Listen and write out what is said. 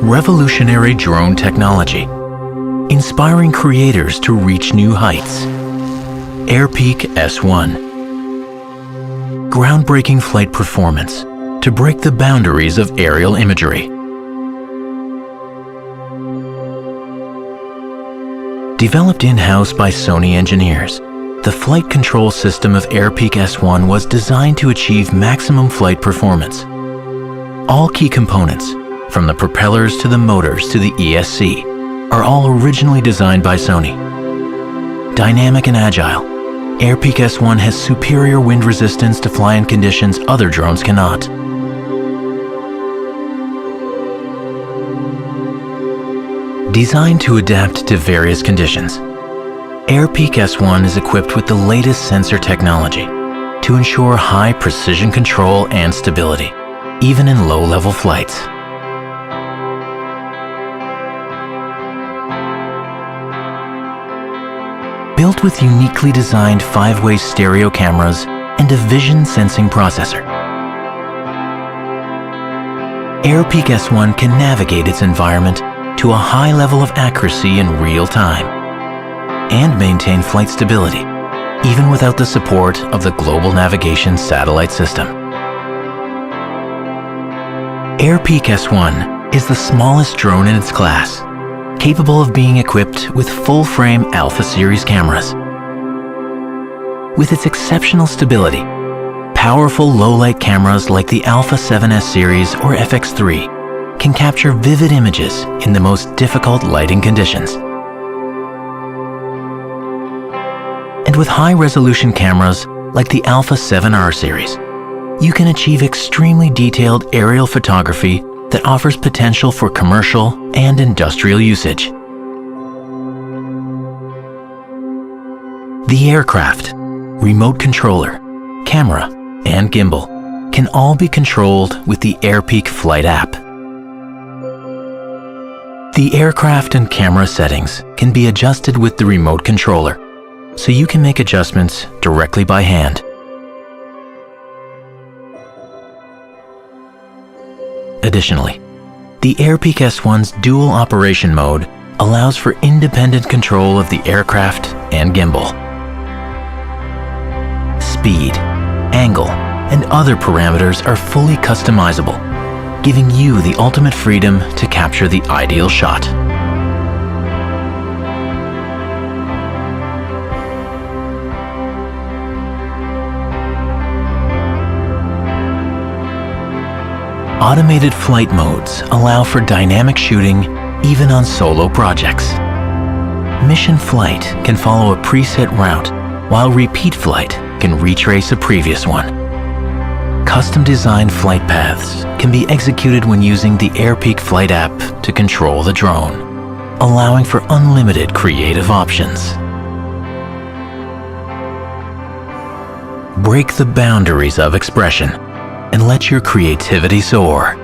revolutionary drone technology, inspiring creators to reach new heights. Airpeak S1. Groundbreaking flight performance to break the boundaries of aerial imagery. Developed in-house by Sony engineers, the flight control system of Airpeak S1 was designed to achieve maximum flight performance. All key components, from the propellers to the motors to the ESC, are all originally designed by Sony. Dynamic and agile, Airpeak S1 has superior wind resistance to fly in conditions other drones cannot. Designed to adapt to various conditions, Airpeak S1 is equipped with the latest sensor technology to ensure high precision control and stability, even in low-level flights. Built with uniquely designed 5-way stereo cameras and a vision sensing processor, Airpeak S1 can navigate its environment to a high level of accuracy in real time and maintain flight stability, even without the support of the Global Navigation Satellite System. Airpeak S1 is the smallest drone in its class, capable of being equipped with full-frame Alpha Series cameras. With its exceptional stability, powerful low-light cameras like the Alpha 7S series or FX3 can capture vivid images in the most difficult lighting conditions. And with high-resolution cameras like the Alpha 7R series, you can achieve extremely detailed aerial photography that offers potential for commercial and industrial usage. The aircraft, remote controller, camera, and gimbal can all be controlled with the Airpeak Flight app. The aircraft and camera settings can be adjusted with the remote controller, so you can make adjustments directly by hand. Additionally, the Airpeak S1's dual operation mode allows for independent control of the aircraft and gimbal. Speed, angle, and other parameters are fully customizable, giving you the ultimate freedom to capture the ideal shot. Automated flight modes allow for dynamic shooting even on solo projects. Mission flight can follow a preset route, while repeat flight can retrace a previous one. Custom-designed flight paths can be executed when using the Airpeak Flight app to control the drone, allowing for unlimited creative options. Break the boundaries of expression and let your creativity soar.